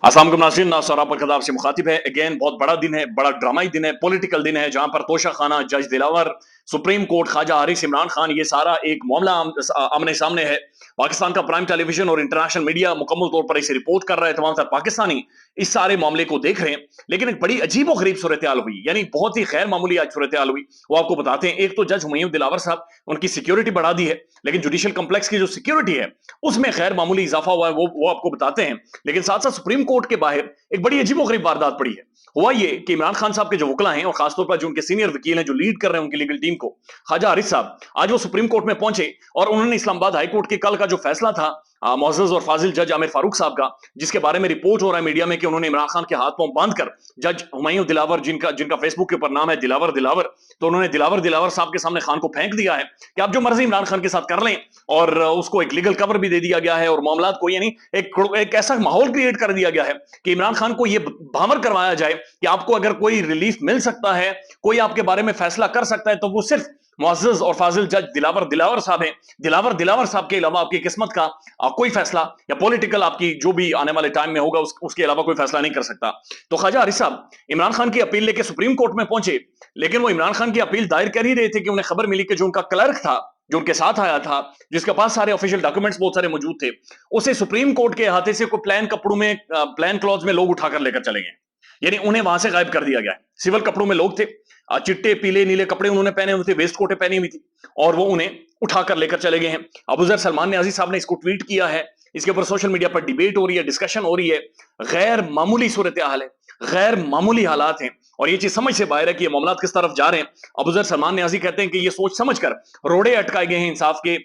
अस्सलाम वालेकुम नाज़रीन, नासर आपका खिताब से मुखातिब है। अगेन बहुत बड़ा दिन है, बड़ा ड्रामाई दिन है, पॉलिटिकल दिन है, जहां पर तोशा खाना, जज दिलावर, सुप्रीम कोर्ट, ख्वाजा हारिस इमरान खान, ये सारा एक मामला आमने सामने है। पाकिस्तान का प्राइम टेलीविजन और इंटरनेशनल मीडिया मुकम्मल तौर पर इसे रिपोर्ट कर रहा है, तमाम तर पाकिस्तानी इस सारे मामले को देख रहे हैं। लेकिन एक बड़ी अजीब और गरीब सूरत हाल हुई, यानी बहुत ही गैर मामूली आज सूरत हाल हुई। वो आपको बताते हैं। एक तो जज हुमायूं दिलावर साहब, उनकी सिक्योरिटी बढ़ा दी है, लेकिन जुडिशियल कम्प्लेक्स की जो सिक्योरिटी है उसमें गैर मामूली इजाफा हुआ है, वो आपको बताते हैं। लेकिन साथ साथ सुप्रीम कोर्ट के बाहर एक बड़ी अजीबोगरीब वारदात पड़ी है। हुआ ये कि इमरान खान साहब के जो वकला हैं और खासतौर पर जो उनके सीनियर वकील हैं, जो लीड कर रहे हैं उनकी लीगल टीम को, ख्वाजा हारिस साहब, आज वो सुप्रीम कोर्ट में पहुंचे और उन्होंने इस्लामाबाद हाई कोर्ट के कल का जो फैसला था मुअज़्ज़ज़ और फाजिल जज आमिर फारूक साहब का, जिसके बारे में रिपोर्ट हो रहा है मीडिया में कि उन्होंने इमरान खान के हाथ पांव बांध कर जज हुमायूं दिलावर, जिनका जिनका फेसबुक के ऊपर नाम है दिलावर दिलावर, तो उन्होंने दिलावर दिलावर साहब के सामने खान को फेंक दिया है कि आप जो मर्जी इमरान खान के साथ कर लें, और उसको एक लीगल कवर भी दे दिया गया है और मामला को, यानी एक ऐसा माहौल क्रिएट कर दिया गया है कि इमरान खान को यह भावर करवाया जाए कि आपको अगर कोई रिलीफ मिल सकता है, कोई आपके बारे में फैसला कर सकता है, तो वो सिर्फ मुअज़्ज़ज़ और फाजिल जज दिलावर दिलावर साहब हैं। दिलावर दिलावर साहब के अलावा आपकी किस्मत का कोई फैसला या पॉलिटिकल आपकी जो भी आने वाले टाइम में होगा उसके अलावा कोई फैसला नहीं कर सकता। तो ख्वाजा हारिस साहब इमरान खान की अपील लेके सुप्रीम कोर्ट में पहुंचे, लेकिन वो इमरान खान की अपील दायर कर ही रहे थे कि उन्हें खबर मिली कि जो उनका क्लर्क था, जो उनके साथ आया था, जिसके पास सारे ऑफिशियल डॉक्यूमेंट्स बहुत सारे मौजूद थे, उसे सुप्रीम कोर्ट के हाथे से कोई प्लान कपड़ों में, प्लान क्लॉथ में लोग उठाकर लेकर चले गए। यानी उन्हें वहां से गायब कर दिया गया। सिविल कपड़ों में लोग थे, चिट्टे पीले नीले कपड़े उन्होंने पहने हुए थे, वेस्ट कोटें पहनी हुई थी, और वो उन्हें उठाकर लेकर चले गए हैं। अबूजर सलमान न्याजी साहब ने इसको ट्वीट किया है, इसके ऊपर सोशल मीडिया पर डिबेट हो रही है, डिस्कशन हो रही है। गैर मामूली सूरत हाल है, गैर मामूली हालात हैं, और ये चीज समझ से बाहर है कि ये मामला किस तरफ जा रहे हैं। अबूजर सलमान न्याजी कहते हैं कि ये सोच समझ कर रोड़े अटकाए गए हैं इंसाफ के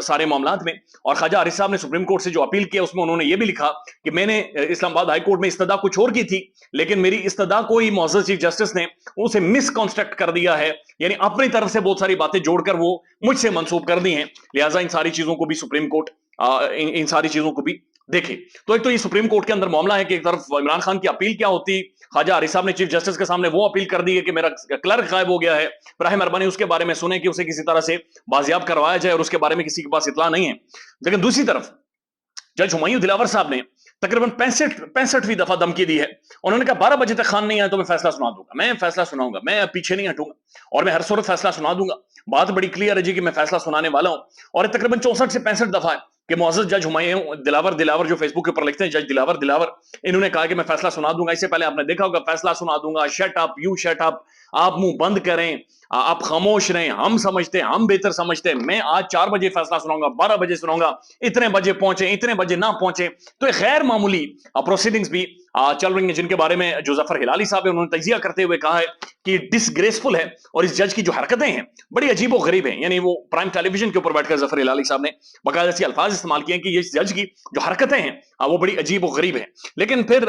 सारे मामलात में। और ख्वाजा हारिस साहब ने सुप्रीम कोर्ट से जो अपील किया उसमें उन्होंने ये भी लिखा कि मैंने इस्लामाबाद हाई कोर्ट में इस्तदा कुछ और की थी, लेकिन मेरी इस्तदा को ही मुअज़्ज़ज़ चीफ जस्टिस ने उसे मिसकॉन्स्ट्रक्ट कर दिया है, यानी अपनी तरफ से बहुत सारी बातें जोड़कर वो मुझसे मंसूब कर दी हैं। लिहाजा इन सारी चीजों को भी सुप्रीम कोर्ट इन सारी चीजों को भी देखे। तो एक तो ये सुप्रीम कोर्ट के अंदर मामला है कि एक तरफ इमरान खान की अपील क्या होती, ख्वाजा हारिस साहब ने चीफ जस्टिस के सामने वो अपील कर दी है कि मेरा क्लर्क गायब हो गया है, बराए मेहरबानी उसके बारे में सुने कि उसे किसी तरह से बाजियाब करवाया जाए, और उसके बारे में किसी के पास इतला नहीं है। लेकिन दूसरी तरफ जज हुमायूं दिलावर साहब ने तकरीबन 65वीं दफा धमकी दी है। उन्होंने कहा 12 बजे तक खान नहीं आया तो मैं फैसला सुना दूंगा, मैं फैसला सुनाऊंगा, मैं पीछे नहीं हटूंगा, और मैं हर सूरत फैसला सुना दूंगा। बात बड़ी क्लियर है जी कि मैं फैसला सुनाने वाला हूं। और तकरीबन 64 से 65 दफा है कि मुअज़्ज़ज़ जज हुमायूं दिलावर दिलावर, जो फेसबुक के ऊपर लिखते हैं जज दिलावर दिलावर, इन्होंने कहा कि मैं फैसला सुना दूंगा। इससे पहले आपने देखा होगा फैसला सुना दूंगा, shut up, you shut up, आप मुंह बंद करें, आप खामोश रहें, हम समझते हैं, हम बेहतर समझते हैं, मैं आज 4 बजे फैसला सुनाऊंगा, 12 बजे सुनाऊंगा, इतने बजे पहुंचे, इतने बजे ना पहुंचे। तो एक गैर मामूली प्रोसीडिंग्स भी चल रही हैं, जिनके बारे में जो जफर हिलाली साहब है उन्होंने तजिया करते हुए कहा है कि डिसग्रेसफुल है, और इस जज की जो हरकतें हैं बड़ी अजीब और गरीब हैं। यानी वो प्राइम टेलीविजन के ऊपर बैठकर जफर हिलाली साहब ने बाकायदा ऐसे अल्फाज इस्तेमाल किए कि इस जज की जो हरकतें हैं वो बड़ी अजीब और गरीब हैं। लेकिन फिर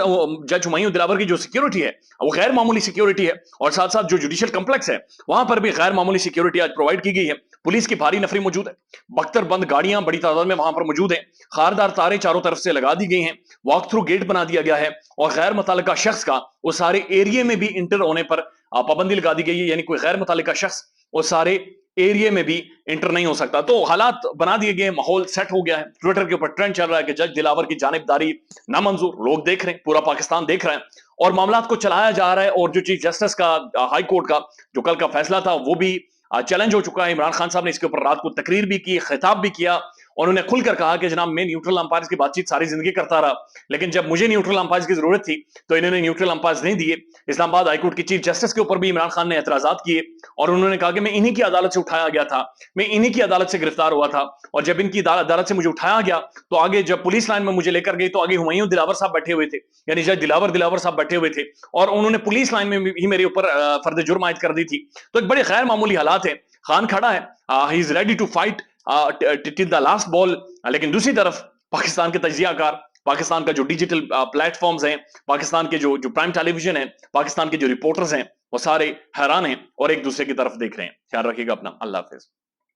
जज हुमायूं दिलावर की जो सिक्योरिटी है वो गैर मामूली सिक्योरिटी है, और साथ साथ जो जुडिशियल कम्प्लेक्स है वहां पर भी गैर मामूली सिक्योरिटी आज प्रोवाइड की गई है। पुलिस की भारी नफरी मौजूद है, बख्तर बंद गाड़ियां बड़ी तादाद में वहां पर मौजूद हैं, खारदार तारे चारों तरफ से लगा दी गई हैं, वॉक थ्रू गेट बना दिया गया है, और गैर मुतल्लिका शख्स का वो सारे एरिया में भी इंटर होने पर पाबंदी लगा दी गई है। यानी कोई गैर मुतल्लिका शख्स वो सारे एरिया में भी इंटर नहीं हो सकता। तो हालात बना दिए गए, माहौल सेट हो गया है। ट्विटर के ऊपर ट्रेंड चल रहा है कि जज दिलावर की जानिबदारी नामंजूर, लोग देख रहे हैं, पूरा पाकिस्तान देख रहा है, और मामला को चलाया जा रहा है। और जो चीफ जस्टिस का हाई कोर्ट का जो कल का फैसला था वो भी चैलेंज हो चुका है। इमरान खान साहब ने इसके ऊपर रात को तकरीर भी की, खिताब भी किया, और उन्होंने खुलकर कहा कि जनाब मैं न्यूट्रल अंपायर्स की बातचीत सारी जिंदगी करता रहा, लेकिन जब मुझे न्यूट्रल अंपायर्स की जरूरत थी तो इन्होंने न्यूट्रल अंपायर्स नहीं दिए। इस्लामाबाद हाईकोर्ट की चीफ जस्टिस के ऊपर भी इमरान खान ने एतराजात किए, और उन्होंने कहा कि मैं इन्हीं की अदालत से उठाया गया था, मैं इन्हीं की अदालत से गिरफ्तार हुआ था, और जब इनकी अदालत से मुझे उठाया गया तो आगे जब पुलिस लाइन में मुझे लेकर गई तो आगे हुमायूं दिलावर साहब बैठे हुए थे, यानी जज दिलावर दिलावर साहब बैठे हुए थे, और उन्होंने पुलिस लाइन में ही मेरे ऊपर फर्द जुर्म आयद कर दी थी। तो एक बड़े गैर मामूली हालात है। खान खड़ा है, he is ready to fight till the last ball. लेकिन दूसरी तरफ पाकिस्तान के तजियाकार, पाकिस्तान का जो डिजिटल प्लेटफॉर्म्स हैं, पाकिस्तान के जो जो प्राइम टेलीविजन है, पाकिस्तान के जो रिपोर्टर्स हैं, वो सारे हैरान हैं और एक दूसरे की तरफ देख रहे हैं। ख्याल रखिएगा अपना। अल्लाह हाफिज।